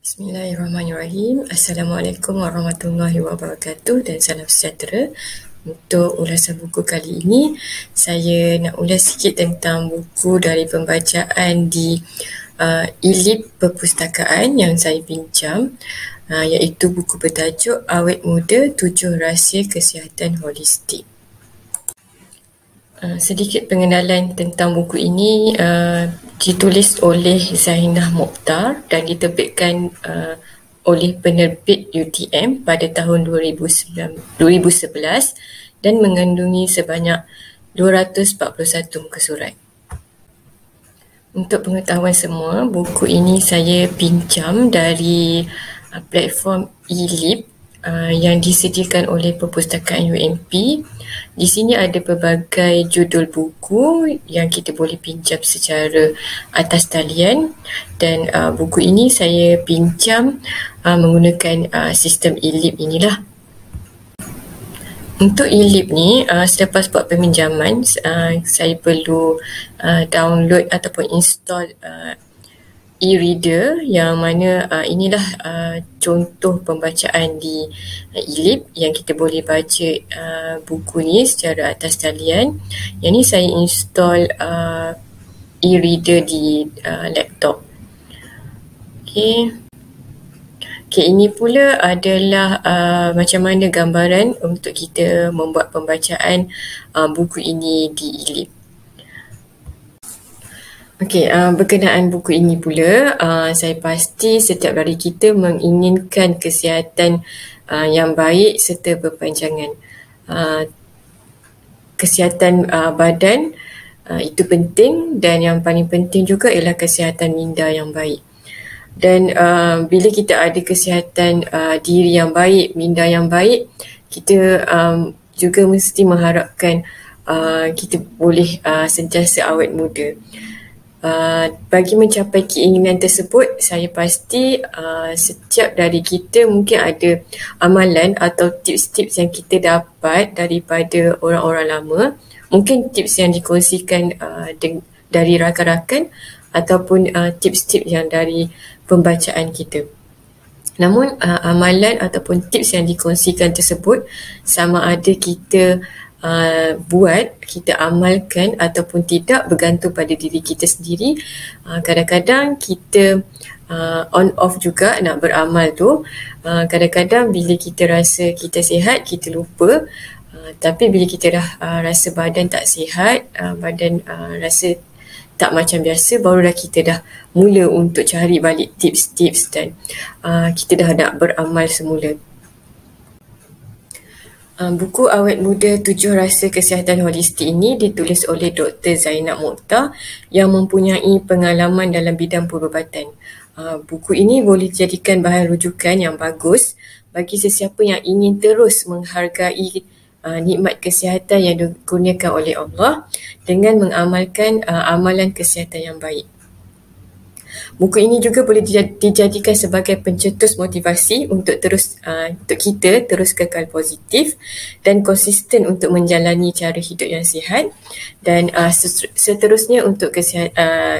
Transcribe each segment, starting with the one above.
Bismillahirrahmanirrahim. Assalamualaikum warahmatullahi wabarakatuh dan salam sejahtera. Untuk ulasan buku kali ini, saya nak ulas sikit tentang buku dari pembacaan di e-lib perpustakaan yang saya pinjam, iaitu buku bertajuk Awet Muda 7 Rahsia Kesihatan Holistik. Sedikit pengenalan tentang buku ini. Ditulis oleh Zainah Mokhtar dan diterbitkan oleh penerbit UTM pada tahun 2011 dan mengandungi sebanyak 241 muka surat. Untuk pengetahuan semua, buku ini saya pinjam dari platform e-lib yang disediakan oleh perpustakaan UMP. Di sini ada pelbagai judul buku yang kita boleh pinjam secara atas talian, dan buku ini saya pinjam menggunakan sistem e-lib inilah. Untuk e-lib ni, selepas buat peminjaman, saya perlu download ataupun install e-reader, yang mana inilah contoh pembacaan di e-lib yang kita boleh baca buku ni secara atas talian. Yang ni saya install e-reader di laptop. Okey, ini pula adalah macam mana gambaran untuk kita membuat pembacaan buku ini di e-lib. Okey, berkenaan buku ini pula, saya pasti setiap dari kita menginginkan kesihatan yang baik serta berpanjangan. Kesihatan badan itu penting, dan yang paling penting juga ialah kesihatan minda yang baik. Dan bila kita ada kesihatan diri yang baik, minda yang baik, kita juga mesti mengharapkan kita boleh sentiasa awet muda. Bagi mencapai keinginan tersebut, saya pasti setiap dari kita mungkin ada amalan atau tips-tips yang kita dapat daripada orang-orang lama. Mungkin tips yang dikongsikan dari rakan-rakan ataupun tips-tips yang dari pembacaan kita. Namun amalan ataupun tips yang dikongsikan tersebut, sama ada kita buat, kita amalkan ataupun tidak, bergantung pada diri kita sendiri. Kadang-kadang kita on off juga nak beramal tu. Kadang-kadang bila kita rasa kita sihat, kita lupa. Tapi bila kita dah rasa badan tak sihat, badan rasa tak macam biasa, barulah kita dah mula untuk cari balik tips-tips dan kita dah nak beramal semula. Buku Awet Muda 7 Rahsia Kesihatan Holistik ini ditulis oleh Dr. Zainah Mokhtar yang mempunyai pengalaman dalam bidang perubatan. Buku ini boleh dijadikan bahan rujukan yang bagus bagi sesiapa yang ingin terus menghargai nikmat kesihatan yang dikurniakan oleh Allah dengan mengamalkan amalan kesihatan yang baik. Buku ini juga boleh dijadikan sebagai pencetus motivasi untuk kita terus kekal positif dan konsisten untuk menjalani cara hidup yang sihat, dan seterusnya untuk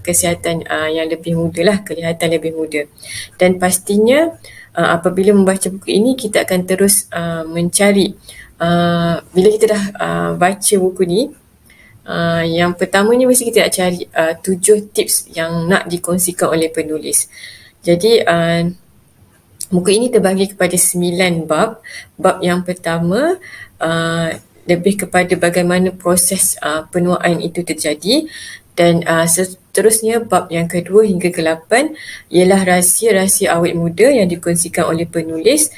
kesihatan yang lebih muda lah, kelihatan lebih muda. Dan pastinya apabila membaca buku ini, kita akan terus mencari, bila kita dah baca buku ni, yang pertamanya mesti kita nak cari 7 tips yang nak dikongsikan oleh penulis. Jadi buku ini terbagi kepada 9 bab. Bab yang pertama lebih kepada bagaimana proses penuaan itu terjadi, dan seterusnya bab yang kedua hingga ke-8 ialah rahsia-rahsia awet muda yang dikongsikan oleh penulis,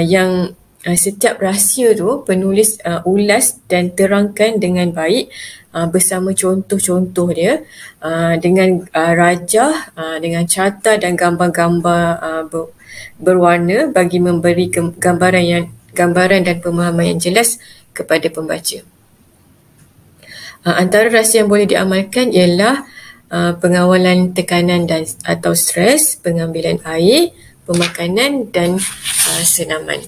yang setiap rahsia tu penulis ulas dan terangkan dengan baik bersama contoh-contoh dia, dengan rajah, dengan carta dan gambar-gambar berwarna bagi memberi gambaran dan pemahaman yang jelas kepada pembaca. Antara rahsia yang boleh diamalkan ialah pengawalan tekanan atau stres, pengambilan air, pemakanan dan senaman.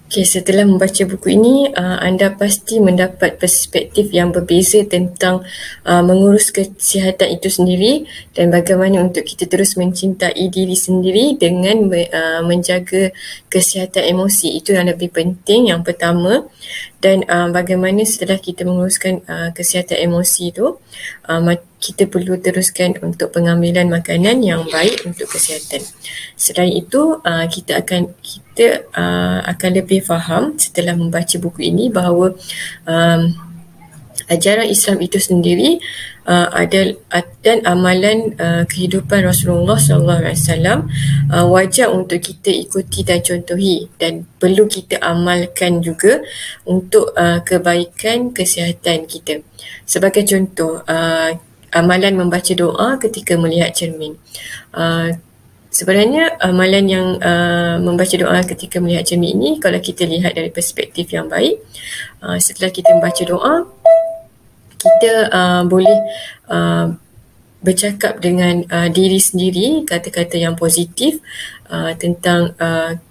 Okay, setelah membaca buku ini, anda pasti mendapat perspektif yang berbeza tentang mengurus kesihatan itu sendiri dan bagaimana untuk kita terus mencintai diri sendiri dengan menjaga kesihatan emosi. Itu yang lebih penting, yang pertama. Dan bagaimana setelah kita menguruskan kesihatan emosi itu, kita perlu teruskan untuk pengambilan makanan yang baik untuk kesihatan. Selain itu, kita akan lebih faham setelah membaca buku ini bahawa ajaran Islam itu sendiri dan amalan kehidupan Rasulullah SAW wajar untuk kita ikuti dan contohi dan perlu kita amalkan juga untuk kebaikan kesihatan kita. Sebagai contoh, amalan membaca doa ketika melihat cermin. Sebenarnya amalan yang membaca doa ketika melihat cermin ini, kalau kita lihat dari perspektif yang baik, setelah kita membaca doa, kita boleh bercakap dengan diri sendiri, kata-kata yang positif tentang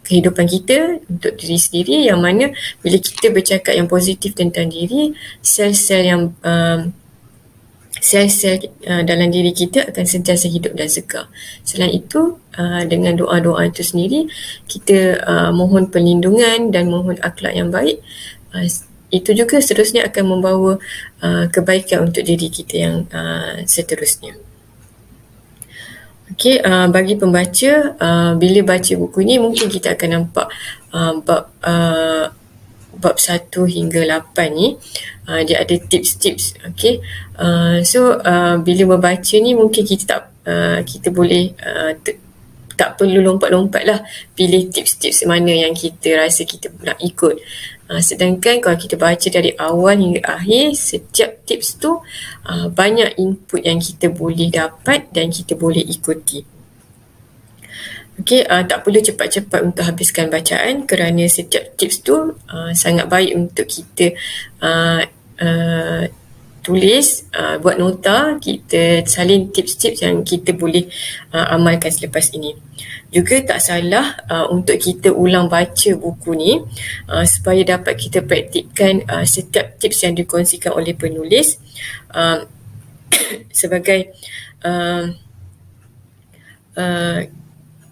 kehidupan kita untuk diri sendiri, yang mana bila kita bercakap yang positif tentang diri, sel-sel dalam diri kita akan sentiasa hidup dan segar. Selain itu, dengan doa-doa itu sendiri, kita mohon perlindungan dan mohon akhlak yang baik. Itu juga seterusnya akan membawa kebaikan untuk diri kita yang seterusnya. Okey, bagi pembaca, bila baca buku ni mungkin kita akan nampak bab 1 hingga 8 ni, dia ada tips-tips. Okey, so bila membaca ni mungkin kita boleh tak perlu lompat-lompat lah pilih tips-tips mana yang kita rasa kita nak ikut. Sedangkan kalau kita baca dari awal hingga akhir, setiap tips tu banyak input yang kita boleh dapat dan kita boleh ikuti. Okey, tak perlu cepat-cepat untuk habiskan bacaan kerana setiap tips tu sangat baik untuk kita tulis, buat nota, kita salin tips-tips yang kita boleh amalkan selepas ini. Juga tak salah untuk kita ulang baca buku ni supaya dapat kita praktikkan setiap tips yang dikongsikan oleh penulis sebagai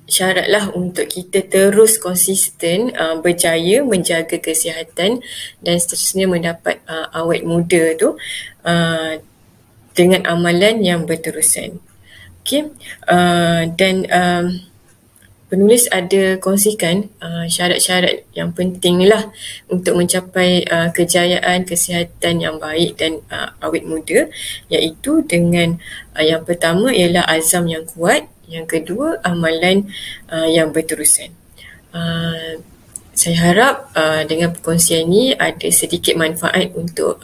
syaratlah untuk kita terus konsisten berjaya menjaga kesihatan dan seterusnya mendapat awet muda tu dengan amalan yang berterusan. Okay. Dan penulis ada kongsikan syarat-syarat yang penting lah untuk mencapai kejayaan kesihatan yang baik dan awet muda, iaitu dengan yang pertama ialah azam yang kuat, yang kedua amalan yang berterusan. Saya harap dengan perkongsian ini ada sedikit manfaat untuk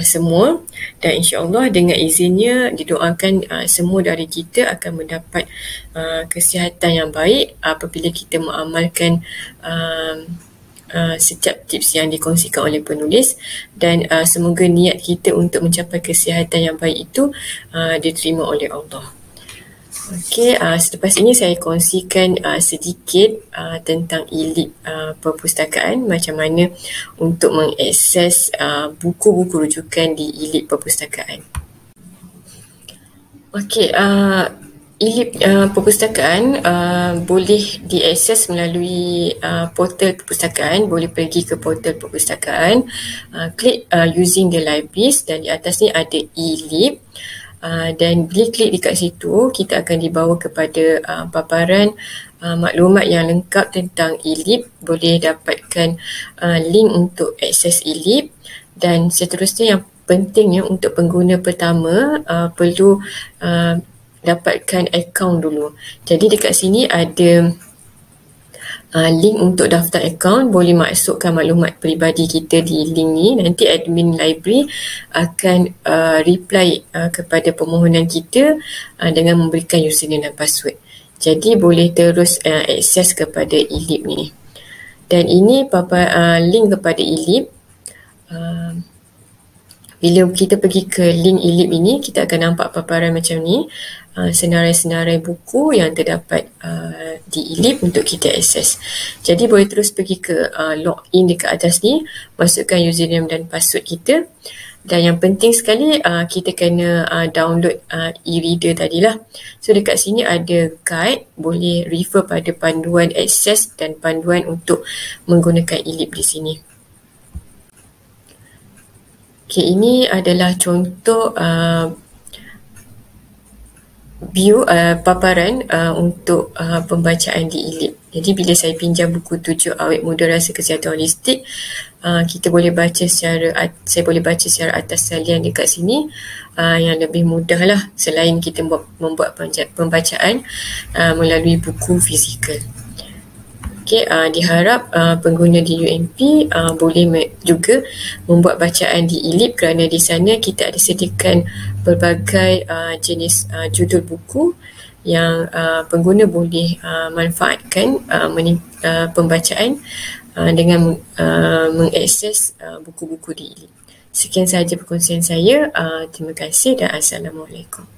semua, dan insya-Allah dengan izinnya didoakan semua dari kita akan mendapat kesihatan yang baik apabila kita mengamalkan setiap tips yang dikongsikan oleh penulis, dan semoga niat kita untuk mencapai kesihatan yang baik itu diterima oleh Allah. Okey, selepas ini saya kongsikan sedikit tentang e-lib perpustakaan, macam mana untuk mengakses buku-buku rujukan di e-lib perpustakaan. Okey, e-lib perpustakaan boleh diakses melalui portal perpustakaan. Boleh pergi ke portal perpustakaan, klik using the libraries, dan di atas ni ada e-lib. Dan bila klik dekat situ, kita akan dibawa kepada paparan maklumat yang lengkap tentang e-lib. Boleh dapatkan link untuk akses e-lib, dan seterusnya yang pentingnya untuk pengguna pertama perlu dapatkan akaun dulu. Jadi dekat sini ada link untuk daftar akaun. Boleh masukkan maklumat peribadi kita di link ni. Nanti admin library akan reply kepada permohonan kita dengan memberikan username dan password. Jadi boleh terus akses kepada e-lib ni. Dan ini link kepada e-lib. Bila kita pergi ke link e-lib ini, kita akan nampak paparan macam ni. senarai-senarai buku yang terdapat di e-lib untuk kita akses. Jadi boleh terus pergi ke login dekat atas ni, masukkan username dan password kita. Dan yang penting sekali kita kena download e-reader tadilah. So dekat sini ada guide, boleh refer pada panduan akses dan panduan untuk menggunakan e-lib di sini. Okay, ini adalah contoh view paparan untuk pembacaan di e-lib. Jadi bila saya pinjam buku 7 Awet Muda Rasa Kesihatan Holistik, kita boleh baca saya boleh baca secara atas salian dekat sini, yang lebih mudah lah selain kita membuat pembacaan melalui buku fizikal. Okay, diharap pengguna di UMP boleh juga membuat bacaan di e-lib kerana di sana kita ada sediakan pelbagai jenis judul buku yang pengguna boleh manfaatkan pembacaan dengan mengakses buku-buku di e-lib. Sekian sahaja perkongsian saya. Terima kasih dan Assalamualaikum.